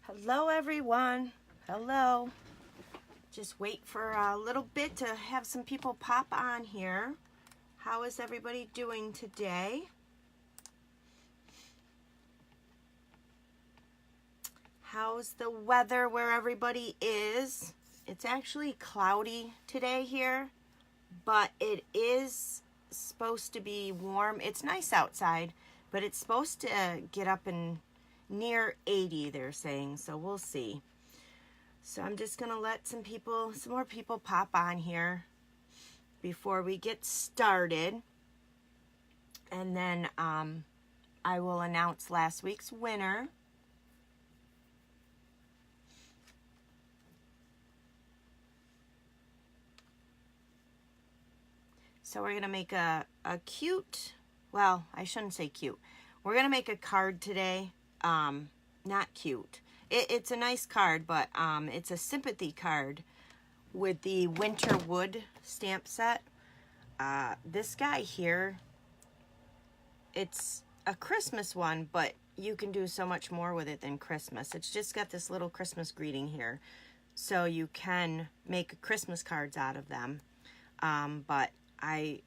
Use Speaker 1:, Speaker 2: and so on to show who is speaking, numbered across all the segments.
Speaker 1: Hello everyone. Hello. Just wait for a little bit to have some people pop on here. How is everybody doing today? How's the weather where everybody is? It's actually cloudy today here, but it is supposed to be warm. It's nice outside, but it's supposed to get up in near 80, they're saying, so we'll see. So I'm just gonna let some more people pop on here before we get started, and then I will announce last week's winner. So we're gonna make a cute, well, I shouldn't say cute, we're gonna make a card today. Not cute. It's a nice card, but it's a Sympathy card with the Winter Wood stamp set. This guy here, it's a Christmas one, but you can do so much more with it than Christmas. It's just got this little Christmas greeting here, so you can make Christmas cards out of them. But I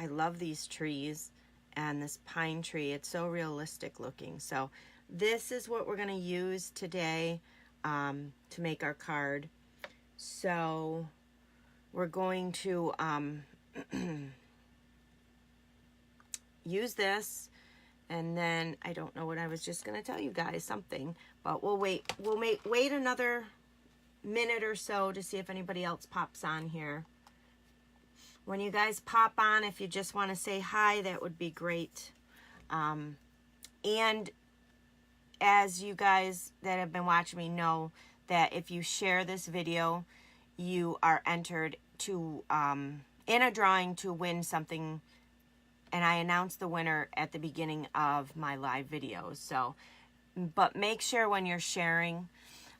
Speaker 1: love these trees and this pine tree. It's so realistic looking. So this is what we're going to use today to make our card. So we're going to use this, and then I don't know what I was just going to tell you guys, something, but we'll wait another minute or so to see if anybody else pops on here. When you guys pop on, if you just want to say hi, that would be great. And as you guys that have been watching me know, that if you share this video, you are entered to in a drawing to win something, and I announce the winner at the beginning of my live videos. So, but make sure when you're sharing,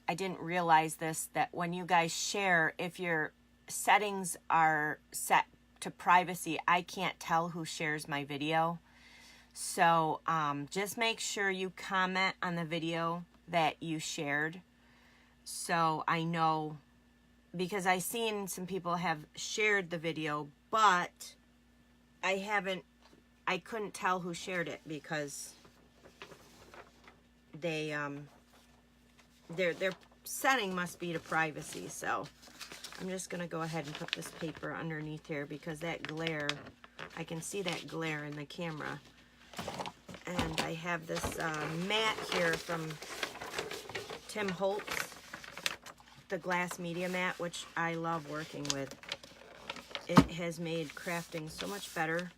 Speaker 1: I didn't realize this, that when you guys share, if your settings are set to privacy, I can't tell who shares my video. So just make sure you comment on the video that you shared, so I know, because I've seen some people have shared the video, but I couldn't tell who shared it because they their setting must be to privacy. So I'm just gonna go ahead and put this paper underneath here, because that glare, I can see that glare in the camera. And I have this mat here from Tim Holtz, the glass media mat, which I love working with. It has made crafting so much better,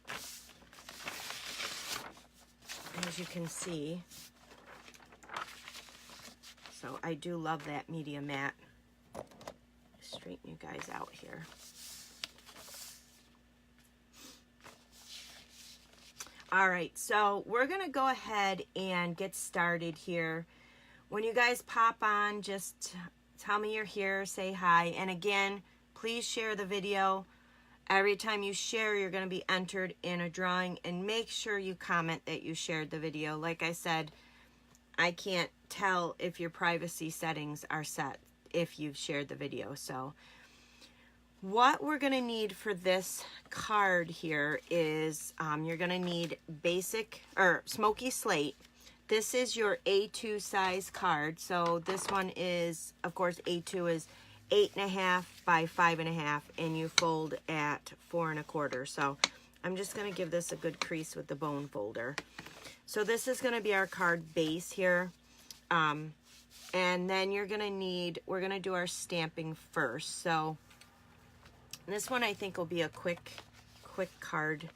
Speaker 1: as you can see. So I do love that media mat. Straighten you guys out here. All right, so we're gonna go ahead and get started here. When you guys pop on, just tell me you're here, say hi, and again, please share the video. Every time you share, you're gonna be entered in a drawing, and make sure you comment that you shared the video. Like I said, I can't tell if your privacy settings are set if you've shared the video. So what we're going to need for this card here is you're going to need basic or Smoky Slate. This is your A2 size card. So this one is, of course, A2 is 8.5 by 5.5, and you fold at 4 1/4. So I'm just going to give this a good crease with the bone folder. So this is going to be our card base here. And then you're going to need, we're going to do our stamping first. So this one I think will be a quick card.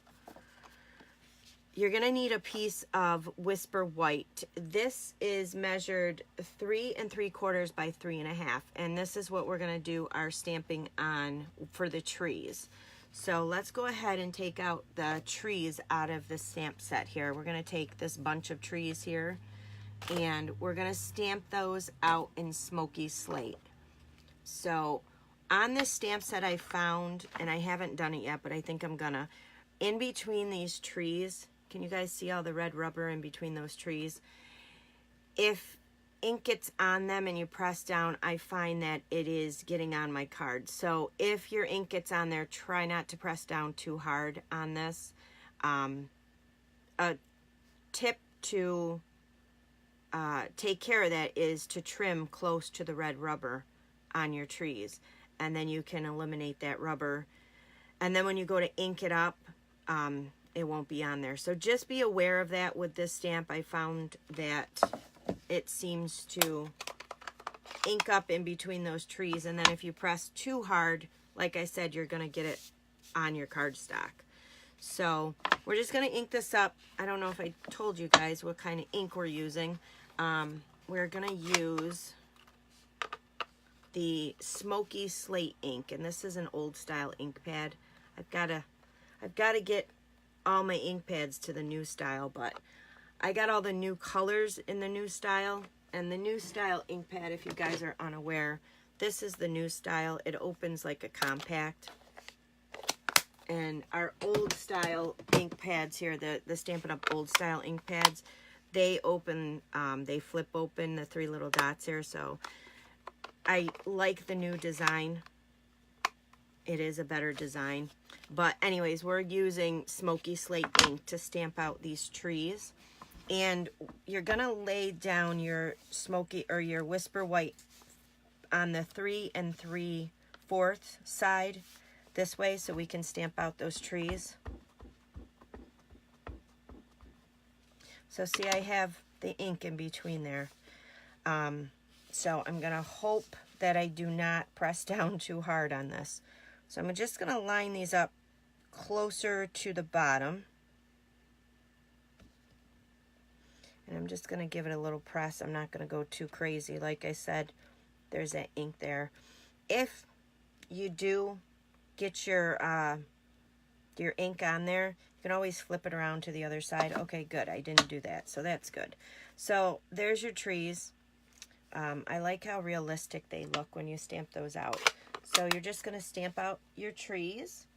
Speaker 1: You're going to need a piece of Whisper White. This is measured 3 3/4 by 3 1/2. And this is what we're going to do our stamping on for the trees. So let's go ahead and take out the trees out of the stamp set here. We're going to take this bunch of trees here, and we're going to stamp those out in Smoky Slate. So on this stamp set I found, and I haven't done it yet, but I think I'm gonna, in between these trees, can you guys see all the red rubber in between those trees? If ink gets on them and you press down, I find that it is getting on my cards. So if your ink gets on there, try not to press down too hard on this. A tip to take care of that is to trim close to the red rubber on your trees, and then you can eliminate that rubber, and then when you go to ink it up, it won't be on there. So just be aware of that with this stamp. I found that it seems to ink up in between those trees, and then if you press too hard, like I said, you're going to get it on your cardstock. So we're just going to ink this up. I don't know if I told you guys what kind of ink we're using. We're going to use the Smoky Slate ink, and this is an old style ink pad. I've got to get all my ink pads to the new style, but I got all the new colors in the new style, and the new style ink pad, if you guys are unaware, this is the new style. It opens like a compact. And our old style ink pads here, the Stampin' Up old style ink pads, they open, they flip open the 3 little dots here. So I like the new design. It is a better design. But anyways, we're using Smoky Slate ink to stamp out these trees. And you're going to lay down your smoky or your Whisper White on the 3 3/4 side this way, so we can stamp out those trees. So see, I have the ink in between there. So I'm going to hope that I do not press down too hard on this. So I'm just going to line these up closer to the bottom. And I'm just going to give it a little press. I'm not going to go too crazy. Like I said, there's that ink there. If you do get your ink on there, you can always flip it around to the other side. Okay, good. I didn't do that, so that's good. So there's your trees. I like how realistic they look when you stamp those out. So you're just going to stamp out your trees.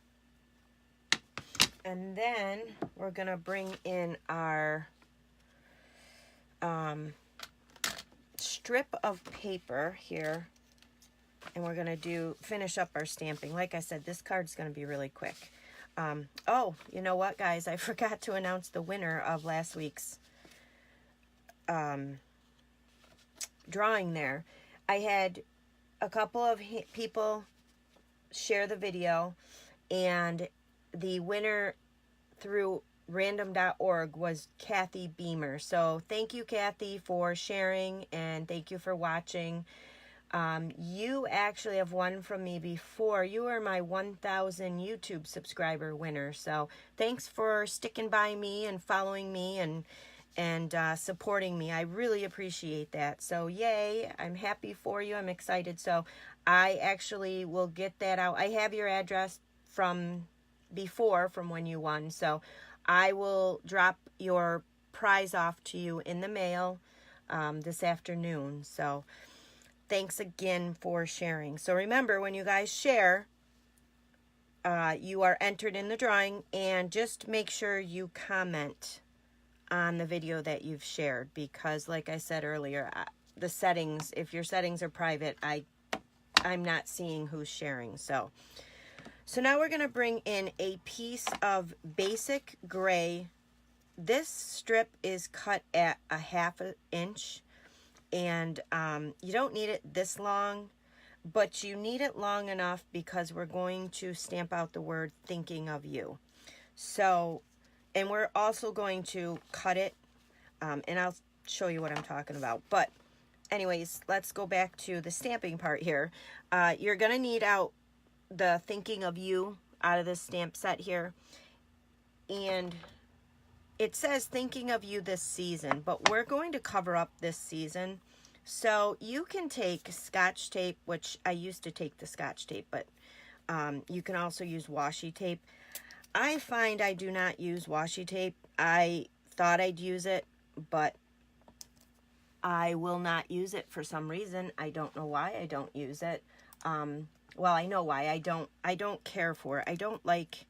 Speaker 1: And then we're going to bring in our strip of paper here. And we're going to finish up our stamping. Like I said, this card's going to be really quick. Oh, you know what, guys? I forgot to announce the winner of last week's drawing there. I had a couple of people share the video, and the winner through random.org was Kathy Beemer. So thank you, Kathy, for sharing, and thank you for watching. You actually have won from me before. You are my 1,000 YouTube subscriber winner. So thanks for sticking by me and following me and supporting me. I really appreciate that. So yay, I'm happy for you. I'm excited. So I actually will get that out. I have your address from before, from when you won. So I will drop your prize off to you in the mail this afternoon. So thanks again for sharing. So remember, when you guys share, you are entered in the drawing, and just make sure you comment on the video that you've shared, because like I said earlier, the settings, if your settings are private, I'm not seeing who's sharing. So now we're going to bring in a piece of basic gray. This strip is cut at a 1/2 inch. And you don't need it this long, but you need it long enough because we're going to stamp out the word thinking of you. So, and we're also going to cut it, and I'll show you what I'm talking about. But anyways, let's go back to the stamping part here. You're going to need out the thinking of you out of this stamp set here. And it says thinking of you this season, but we're going to cover up this season. So you can take Scotch tape, which I used to take the Scotch tape, but you can also use washi tape. I find I do not use washi tape. I thought I'd use it, but I will not use it for some reason. I don't know why I don't use it. Well, I know why. I don't care for it. I don't like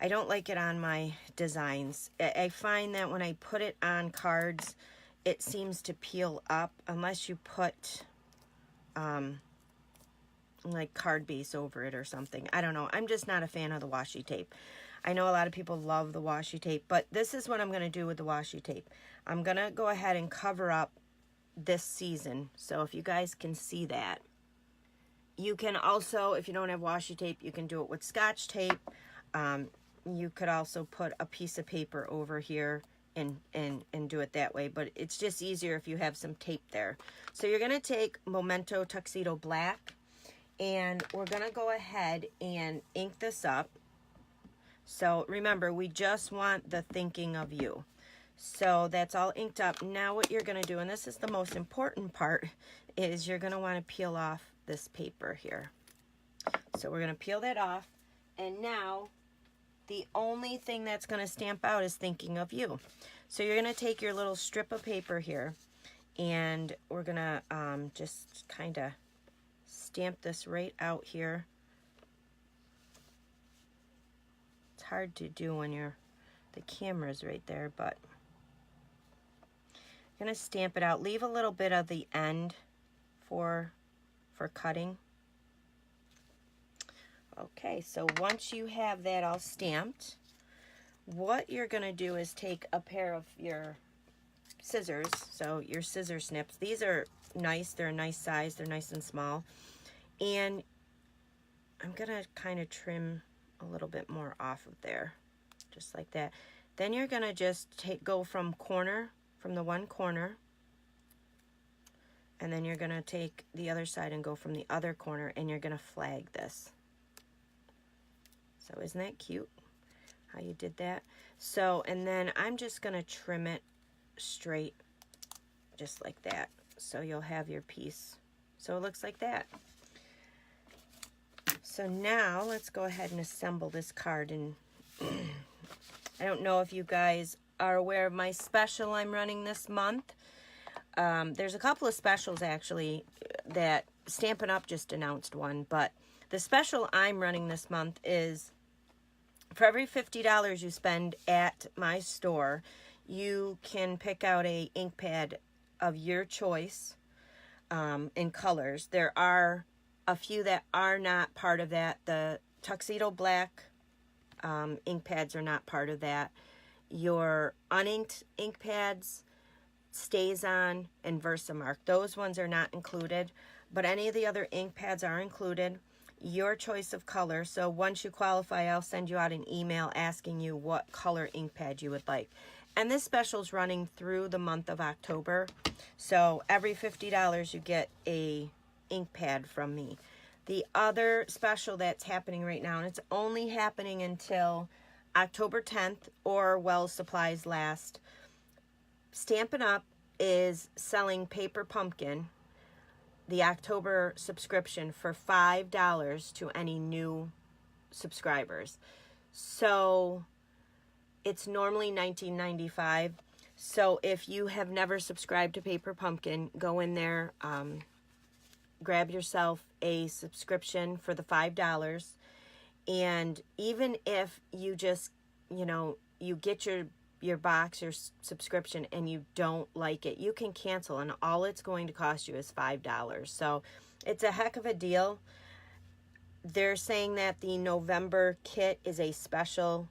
Speaker 1: it on my designs. I find that when I put it on cards, it seems to peel up unless you put like card base over it or something. I don't know. I'm just not a fan of the washi tape. I know a lot of people love the washi tape, but this is what I'm going to do with the washi tape. I'm going to go ahead and cover up this season. So if you guys can see that. You can also, if you don't have washi tape, you can do it with Scotch tape. You could also put a piece of paper over here and do it that way, but it's just easier if you have some tape there. So you're going to take Memento Tuxedo Black, and we're going to go ahead and ink this up. So remember, we just want the thinking of you. So that's all inked up. Now what you're going to do, and this is the most important part, is you're going to want to peel off this paper here. So we're going to peel that off, and now the only thing that's going to stamp out is thinking of you. So you're going to take your little strip of paper here, and we're going to just kind of stamp this right out here. It's hard to do when the camera's right there, but I'm going to stamp it out. Leave a little bit of the end for cutting. Okay, so once you have that all stamped, what you're going to do is take a pair of your scissors, so your scissor snips. These are nice. They're a nice size. They're nice and small. And I'm going to kind of trim a little bit more off of there, just like that. Then you're going to just go from the one corner, and then you're going to take the other side and go from the other corner, and you're going to flag this. So isn't that cute how you did that? So, and then I'm just going to trim it straight, just like that. So you'll have your piece. So it looks like that. So now let's go ahead and assemble this card. And I don't know if you guys are aware of my special I'm running this month. There's a couple of specials actually that Stampin' Up just announced one, but the special I'm running this month is for every $50 you spend at my store, you can pick out a ink pad of your choice in colors. There are a few that are not part of that. The Tuxedo Black ink pads are not part of that. Your uninked ink pads, StazOn, and Versamark, those ones are not included, but any of the other ink pads are included. Your choice of color. So once you qualify, I'll send you out an email asking you what color ink pad you would like. And this special is running through the month of October. So every $50 you get a ink pad from me. The other special that's happening right now, and it's only happening until October 10th or while supplies last, Stampin' Up is selling Paper Pumpkin, the October subscription, for $5 to any new subscribers. So it's normally $19.95. So if you have never subscribed to Paper Pumpkin, go in there, grab yourself a subscription for the $5. And even if you just, you get your box, your subscription, and you don't like it, you can cancel, and all it's going to cost you is $5. So it's a heck of a deal. They're saying that the November kit is a special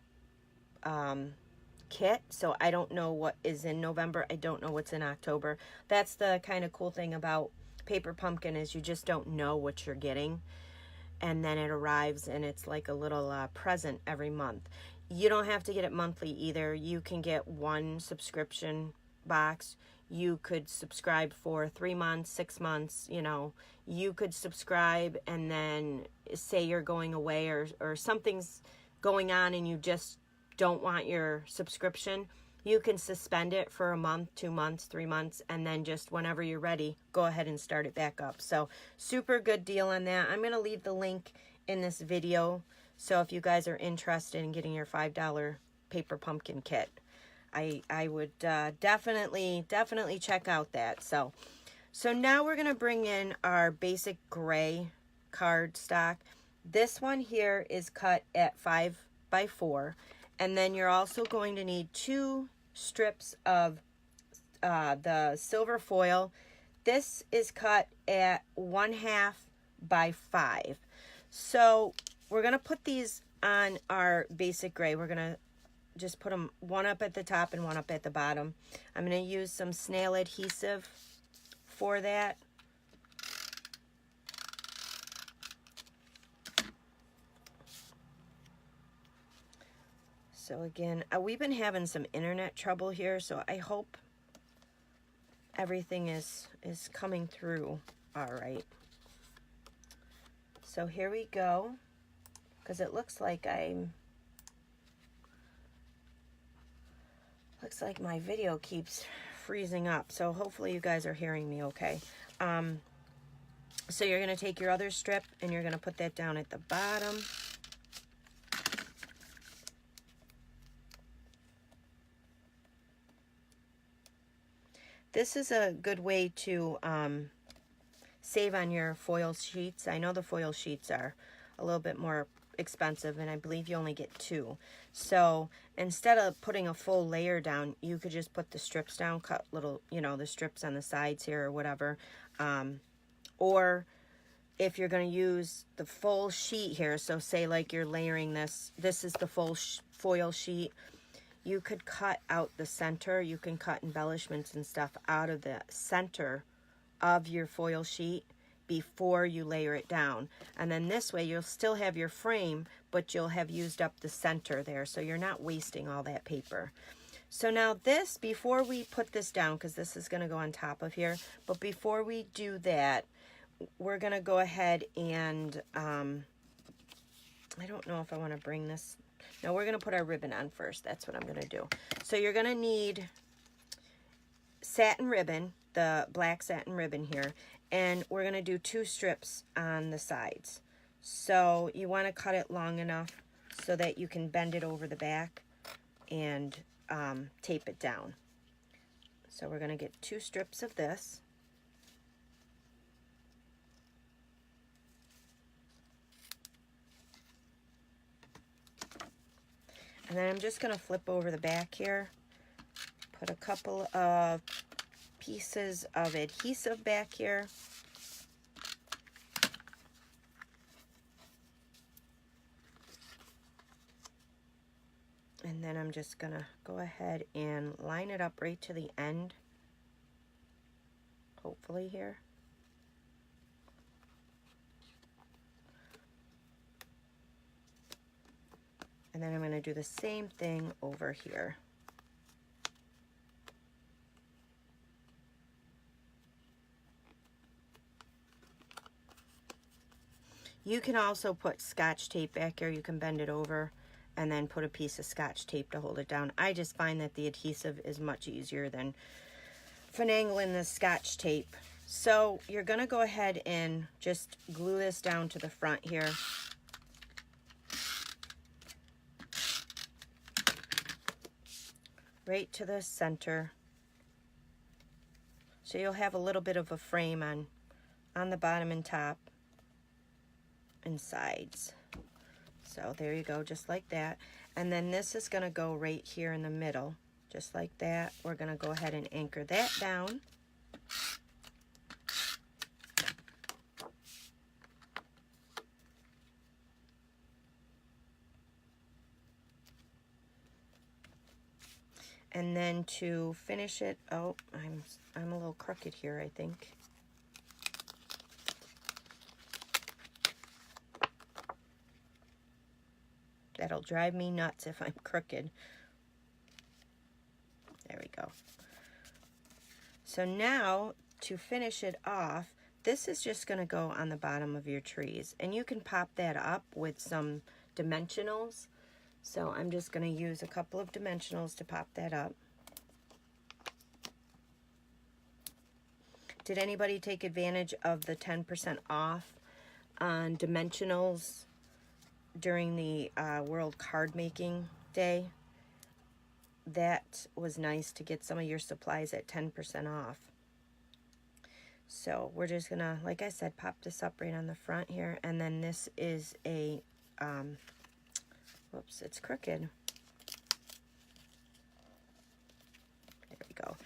Speaker 1: kit, so I don't know what is in November. I don't know what's in October. That's the kind of cool thing about Paper Pumpkin, is you just don't know what you're getting, and then it arrives and it's like a little present every month. You don't have to get it monthly either. You can get one subscription box. You could subscribe for 3 months, 6 months, you could subscribe, and then say you're going away or something's going on and you just don't want your subscription. You can suspend it for a month, 2 months, 3 months, and then just whenever you're ready, go ahead and start it back up. So super good deal on that. I'm going to leave the link in this video. So if you guys are interested in getting your $5 Paper Pumpkin kit, I would definitely check out that. So now we're going to bring in our basic gray cardstock. This one here is cut at 5x4. And then you're also going to need 2 strips of the silver foil. This is cut at 1/2 by 5. So we're going to put these on our basic gray. We're going to just put them one up at the top and one up at the bottom. I'm going to use some snail adhesive for that. So again, we've been having some internet trouble here, so I hope everything is coming through all right. So here we go, because it looks like my video keeps freezing up, so hopefully you guys are hearing me okay. So you're going to take your other strip and you're going to put that down at the bottom. This is a good way to save on your foil sheets. I know the foil sheets are a little bit more expensive, and I believe you only get 2. So instead of putting a full layer down, you could just put the strips down, cut little, the strips on the sides here or whatever. Or if you're going to use the full sheet here, so say like you're layering this is the full foil sheet, you could cut out the center. You can cut embellishments and stuff out of the center of your foil sheet before you layer it down. And then this way you'll still have your frame, but you'll have used up the center there, so you're not wasting all that paper. So now this, before we put this down, because this is going to go on top of here, but before we do that, we're going to go ahead and, I don't know if I want to bring this. No, we're going to put our ribbon on first. That's what I'm going to do. So you're going to need satin ribbon, the black satin ribbon here, and we're going to do 2 strips on the sides. So you want to cut it long enough so that you can bend it over the back and tape it down. So we're going to get 2 strips of this. And then I'm just going to flip over the back here, put a couple of pieces of adhesive back here. And then I'm just going to go ahead and line it up right to the end, hopefully here. And then I'm going to do the same thing over here. You can also put Scotch tape back here. You can bend it over and then put a piece of Scotch tape to hold it down. I just find that the adhesive is much easier than finagling the Scotch tape. So you're going to go ahead and just glue this down to the front here. Right to the center. So you'll have a little bit of a frame on the bottom and top and sides. So there you go, just like that. And then this is going to go right here in the middle, just like that. We're going to go ahead and anchor that down. And then to finish it, oh, I'm a little crooked here, I think. That'll drive me nuts if I'm crooked. There we go. So now, to finish it off, this is just going to go on the bottom of your trees. And you can pop that up with some dimensionals. So I'm just going to use a couple of dimensionals to pop that up. Did anybody take advantage of the 10% off on dimensionals during the World Card Making Day? That was nice to get some of your supplies at 10% off. So we're just going to, like I said, pop this up right on the front here. And then this is a... whoops, it's crooked. There we go.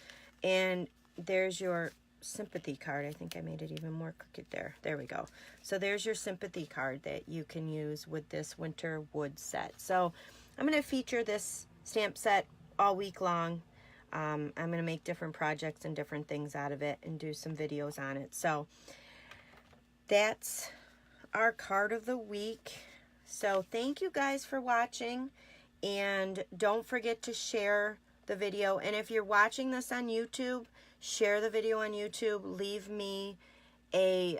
Speaker 1: And there's your Sympathy card. I think I made it even more crooked there. There we go. So there's your Sympathy card that you can use with this winter wood set. So I'm going to feature this stamp set all week long. I'm going to make different projects and different things out of it and do some videos on it. So that's our card of the week. So thank you guys for watching, and don't forget to share the video. And if you're watching this on YouTube, share the video on YouTube. Leave me a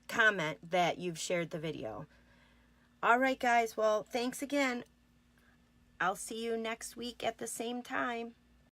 Speaker 1: comment that you've shared the video. All right, guys. Well, thanks again. I'll see you next week at the same time.